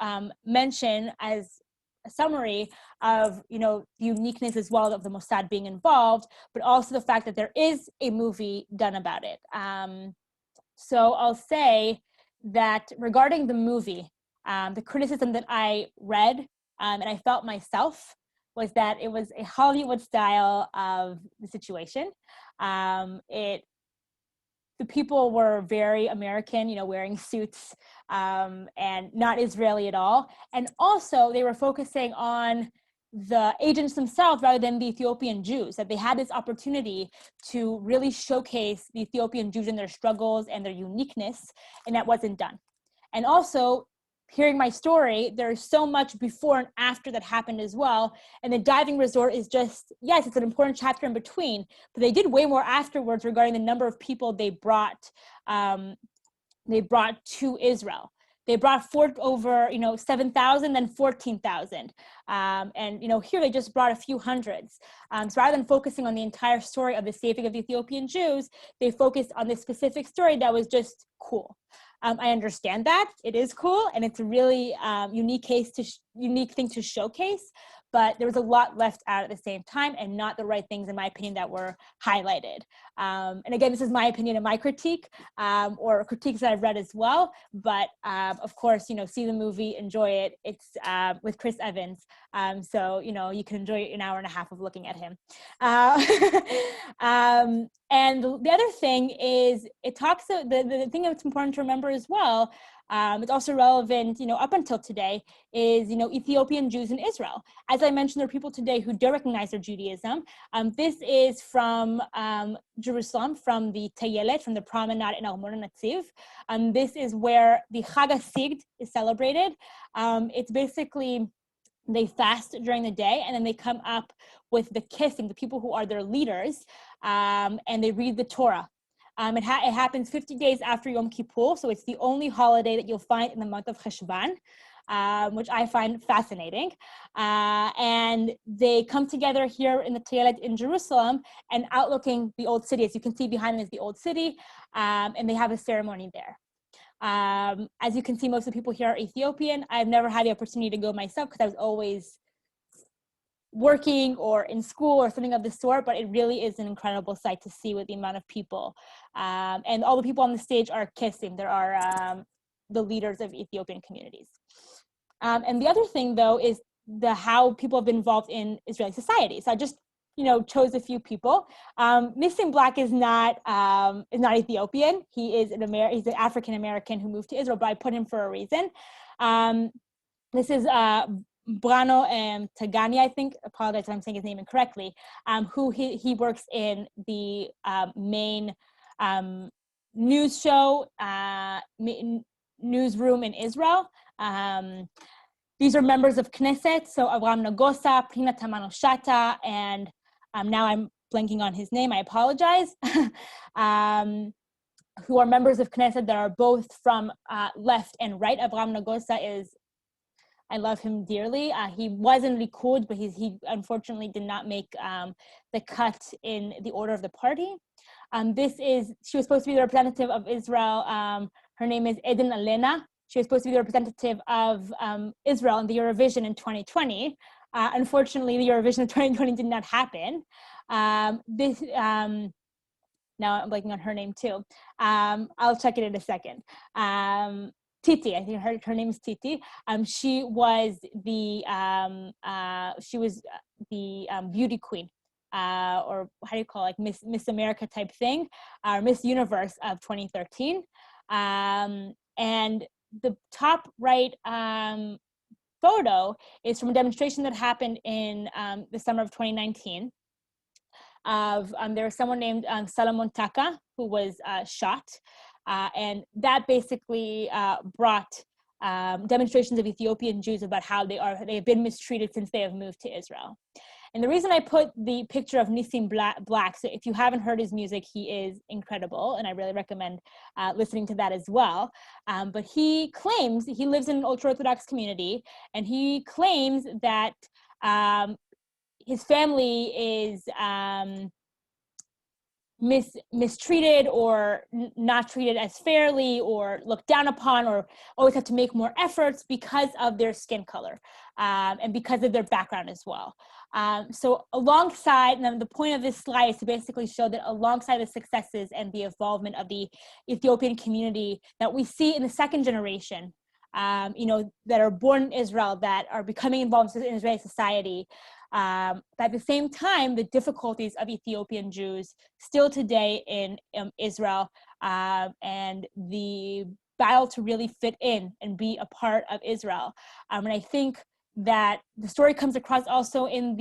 mention as a summary of, the uniqueness as well of the Mossad being involved, but also the fact that there is a movie done about it. So I'll say that regarding the movie, the criticism that I read and I felt myself was that it was a Hollywood style of the situation. The people were very American, wearing suits and not Israeli at all. And also they were focusing on the agents themselves rather than the Ethiopian Jews, that they had this opportunity to really showcase the Ethiopian Jews and their struggles and their uniqueness, and that wasn't done. And also, hearing my story, there's so much before and after that happened as well. And the diving resort is just, yes, it's an important chapter in between, but they did way more afterwards regarding the number of people they brought to Israel. They brought over 7,000, then 14,000. And here they just brought a few hundreds. So rather than focusing on the entire story of the saving of the Ethiopian Jews, they focused on this specific story that was just cool. I understand that it is cool and it's a really unique thing to showcase, but there was a lot left out at the same time and not the right things, in my opinion, that were highlighted. And again, this is my opinion and my critique, or critiques that I've read as well. But of course, see the movie, enjoy it. It's with Chris Evans. So, you can enjoy an hour and a half of looking at him. And the other thing is, it talks, the thing that's important to remember as well, it's also relevant, up until today, is, Ethiopian Jews in Israel. As I mentioned, there are people today who don't recognize their Judaism. This is from Jerusalem, from the Tayelet, from the promenade in Armon Hatziv. This is where the Chag HaSigd is celebrated. It's basically, they fast during the day, and then they come up with the kissing, the people who are their leaders, and they read the Torah. It happens 50 days after Yom Kippur, so it's the only holiday that you'll find in the month of Cheshvan, which I find fascinating. And they come together here in the Tayelet in Jerusalem and outlooking the old city. As you can see behind them is the old city, and they have a ceremony there. As you can see, most of the people here are Ethiopian. I've never had the opportunity to go myself because I was always working or in school or something of the sort, but it really is an incredible sight to see with the amount of people. And all the people on the stage are kissing. There are the leaders of Ethiopian communities. And the other thing, though, is how people have been involved in Israeli society. So I just chose a few people. Nissim Black is not Ethiopian. He's an African American who moved to Israel, but I put him for a reason. This is Brano Tagani, I think. Apologize if I'm saying his name incorrectly. Who he works in the main news show newsroom in Israel. These are members of Knesset, so Avraham Nagosa, Pnina Tamano-Shata, and now I'm blanking on his name, I apologize, who are members of Knesset that are both from left and right. Avraham Nagosa I love him dearly. He was in Likud, but he unfortunately did not make the cut in the order of the party. She was supposed to be the representative of Israel. Her name is Eden Alena. She was supposed to be the representative of Israel in the Eurovision in 2020. Unfortunately, the Eurovision in 2020 did not happen. Now I'm blanking on her name too. I'll check it in a second. Titi. I think her name is Titi. She was the beauty queen, or how do you call it, like Miss America type thing, or Miss Universe of 2013. And the top right photo is from a demonstration that happened in the summer of 2019. There was someone named Solomon Taka who was shot, and that basically brought demonstrations of Ethiopian Jews about how they have been mistreated since they have moved to Israel. And the reason I put the picture of Nissim Black, so if you haven't heard his music, he is incredible, and I really recommend listening to that as well. But he claims, he lives in an ultra-Orthodox community, and he claims that his family is mistreated or not treated as fairly or looked down upon or always have to make more efforts because of their skin color and because of their background as well. So alongside, and the point of this slide is to basically show that alongside the successes and the involvement of the Ethiopian community that we see in the second generation, that are born in Israel, that are becoming involved in Israeli society, but at the same time, the difficulties of Ethiopian Jews still today in Israel, and the battle to really fit in and be a part of Israel. And I think that the story comes across also in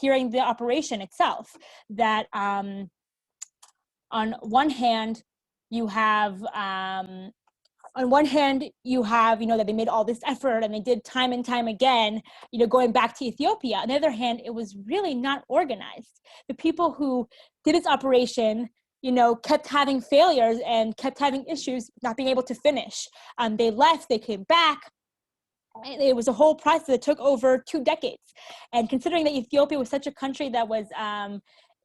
hearing the operation itself, that on one hand, you have that they made all this effort and they did time and time again, going back to Ethiopia. On the other hand, it was really not organized. The people who did this operation, kept having failures and kept having issues, not being able to finish. They left, they came back. It was a whole process that took over 2 decades. And considering that Ethiopia was such a country that was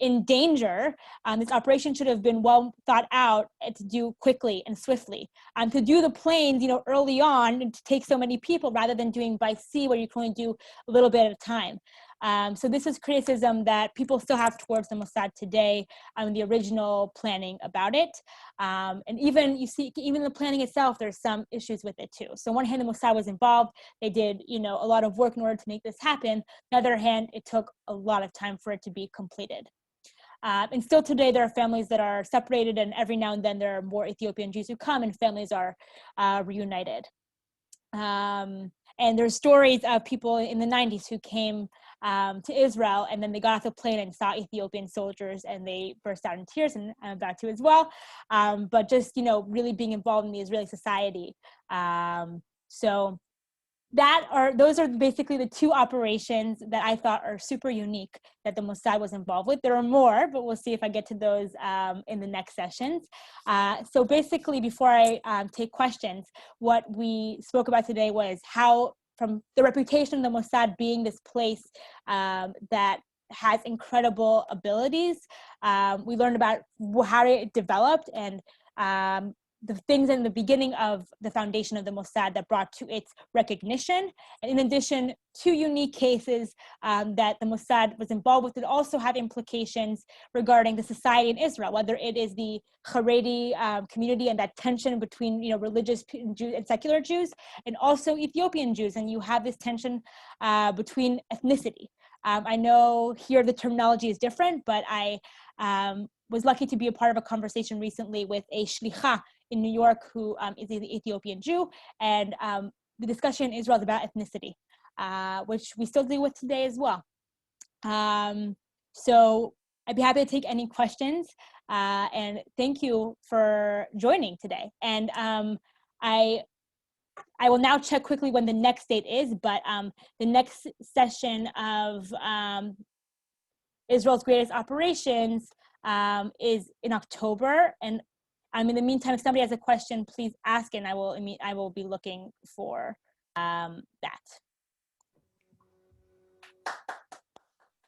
in danger, this operation should have been well thought out to do quickly and swiftly. To do the planes, early on, and to take so many people rather than doing by sea where you can only do a little bit at a time. So this is criticism that people still have towards the Mossad today, the original planning about it. And even the planning itself, there's some issues with it too. So on one hand, the Mossad was involved. They did, a lot of work in order to make this happen. On the other hand, it took a lot of time for it to be completed. And still today, there are families that are separated, and every now and then there are more Ethiopian Jews who come and families are reunited. And there's stories of people in the 90s who came to Israel, and then they got off the plane and saw Ethiopian soldiers and they burst out in tears, and I'm about to as well. But just, really being involved in the Israeli society. So those are basically the 2 operations that I thought are super unique that the Mossad was involved with. There are more, but we'll see if I get to those in the next sessions. So basically, before I take questions, what we spoke about today was how, from the reputation of the Mossad being this place that has incredible abilities, we learned about how it developed and the things in the beginning of the foundation of the Mossad that brought to its recognition. And in addition, 2 unique cases that the Mossad was involved with that also have implications regarding the society in Israel, whether it is the Haredi community and that tension between religious Jews and secular Jews, and also Ethiopian Jews. And you have this tension between ethnicity. I know here the terminology is different, but I was lucky to be a part of a conversation recently with a Shlicha in New York who is an Ethiopian Jew, and the discussion in Israel is about ethnicity, which we still deal with today as well. So I'd be happy to take any questions, and thank you for joining today. And I will now check quickly when the next date is, but the next session of Israel's Greatest Operations is in October. And in the meantime, if somebody has a question, please ask, and I will be looking for that.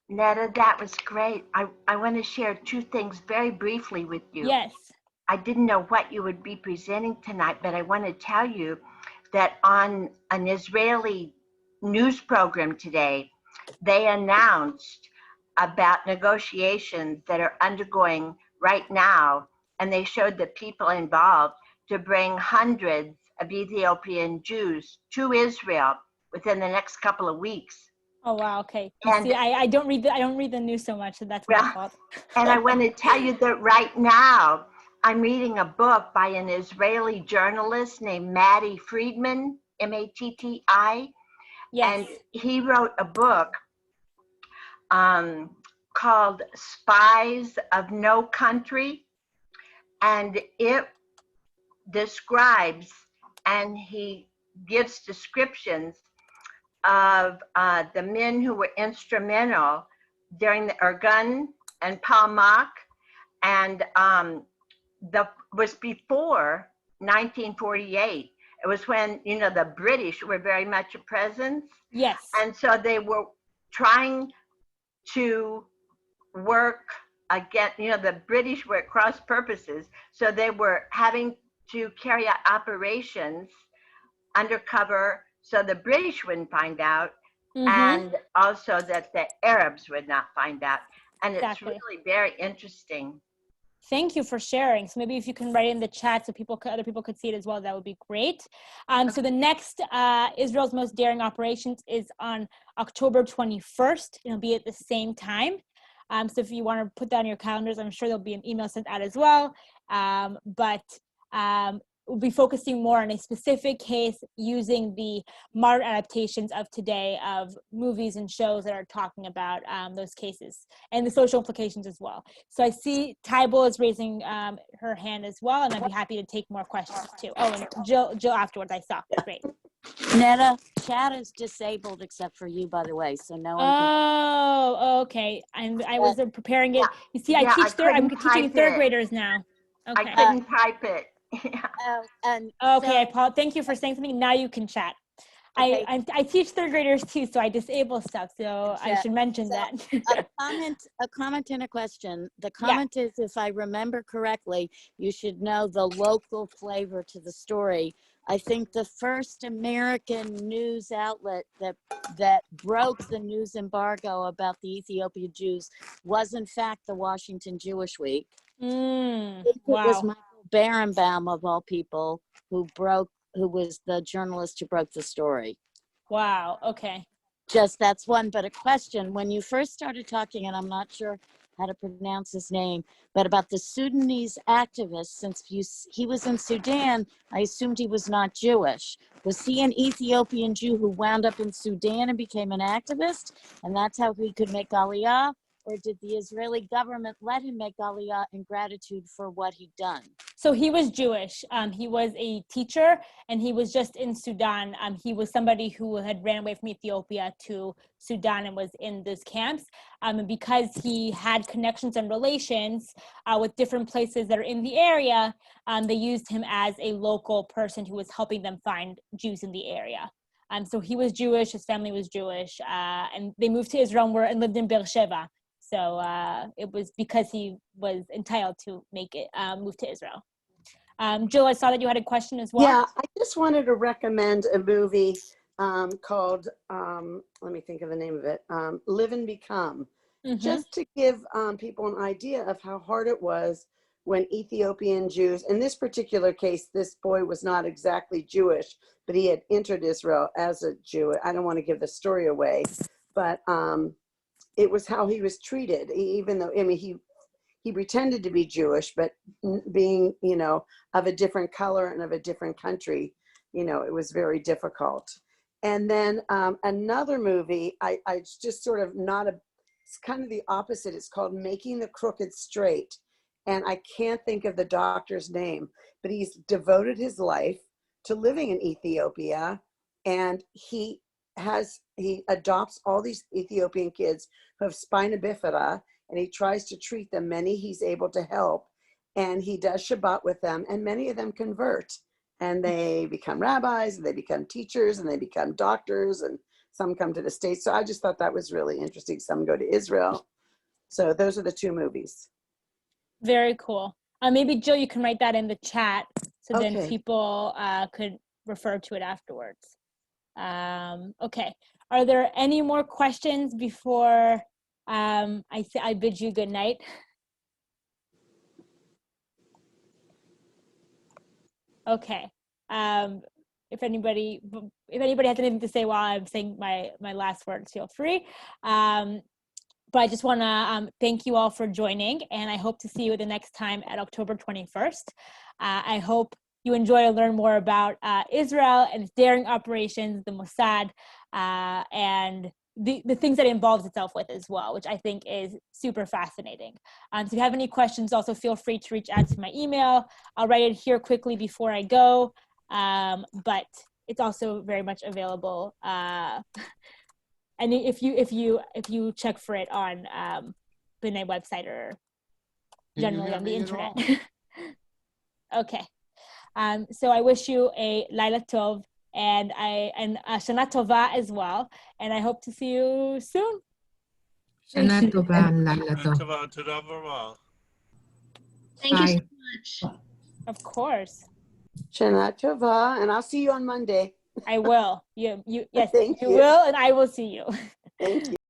Netta, that was great. I want to share 2 things very briefly with you. Yes. I didn't know what you would be presenting tonight, but I want to tell you that on an Israeli news program today, they announced about negotiations that are undergoing right now, and they showed the people involved to bring hundreds of Ethiopian Jews to Israel within the next couple of weeks. Oh wow, okay. You see, I don't read the news so much, so that's my fault. And I want to tell you that right now I'm reading a book by an Israeli journalist named Matti Friedman, Matti. Yes. And he wrote a book called Spies of No Country. And it describes, and he gives descriptions of the men who were instrumental during the Ergun and Palmach, and was before 1948. It was when, the British were very much a presence. Yes. And so they were trying to work against, the British were at cross purposes. So they were having to carry out operations undercover so the British wouldn't find out, and also that the Arabs would not find out. And it's really very interesting. Thank you for sharing. So maybe if you can write it in the chat so other people could see it as well, that would be great. So the next Israel's Most Daring Operations is on October 21st. It'll be at the same time. So if you want to put that on your calendars, I'm sure there'll be an email sent out as well. We'll be focusing more on a specific case using the modern adaptations of today of movies and shows that are talking about those cases and the social implications as well. So I see Tybal is raising her hand as well, and I'd be happy to take more questions too. Oh, and Jill afterwards, I saw. Great. Netta, chat is disabled except for you, by the way, so no one can. Oh, okay. I was preparing it. You see, I'm teaching third graders now. Okay. I couldn't type it. Thank you for saying something. Now you can chat. Okay. I teach third graders too, so I disable stuff. So I should mention that. a comment and a question. The comment is, if I remember correctly, you should know the local flavor to the story. I think the first American news outlet that broke the news embargo about the Ethiopian Jews was in fact the Washington Jewish Week. Wow. It was Michael Berenbaum, of all people, who was the journalist who broke the story. Wow. Okay. That's one, but a question. When you first started talking, and I'm not sure how to pronounce his name, but about the Sudanese activist, since he was in Sudan, I assumed he was not Jewish. Was he an Ethiopian Jew who wound up in Sudan and became an activist? And that's how he could make Aliyah? Or did the Israeli government let him make Aliyah in gratitude for what he'd done? So he was Jewish. He was a teacher, and he was just in Sudan. He was somebody who had ran away from Ethiopia to Sudan and was in those camps. And because he had connections and relations with different places that are in the area, they used him as a local person who was helping them find Jews in the area. So he was Jewish, his family was Jewish, and they moved to Israel and lived in Beersheba. So it was because he was entitled to make it move to Israel. Jill, I saw that you had a question as well. Yeah, I just wanted to recommend a movie called, let me think of the name of it, Live and Become, just to give people an idea of how hard it was when Ethiopian Jews, in this particular case, this boy was not exactly Jewish, but he had entered Israel as a Jew. I don't want to give the story away, but it was how he was treated, even though, he pretended to be Jewish, but being, of a different color and of a different country, it was very difficult. And then another movie, I just sort of it's kind of the opposite. It's called Making the Crooked Straight. And I can't think of the doctor's name, but he's devoted his life to living in Ethiopia. And he adopts all these Ethiopian kids who have spina bifida, and he tries to treat them. Many he's able to help, and he does Shabbat with them, and many of them convert, and they become rabbis, and they become teachers, and they become doctors, and some come to the States. So I just thought that was really interesting. Some go to Israel. So those are the two movies. Very cool. Maybe Jill, you can write that in the chat, so then people could refer to it afterwards. Okay. Are there any more questions before I bid you good night? Okay. If anybody has anything to say while I'm saying my last words, feel free. But I just want to thank you all for joining, and I hope to see you the next time at October 21st. I hope you enjoy and learn more about Israel and its daring operations, the Mossad, and the things that it involves itself with as well, which I think is super fascinating. So if you have any questions, also feel free to reach out to my email. I'll write it here quickly before I go, but it's also very much available. And if you check for it on the B'nai website or generally on the internet. Okay. So I wish you a Laila Tov and Shana Tova as well. And I hope to see you soon. Shana Tova and Laila Tov. Thank you so much. Of course. Shana Tova, and I'll see you on Monday. I will. Yes, Thank you you. will, and I will see you. Thank you.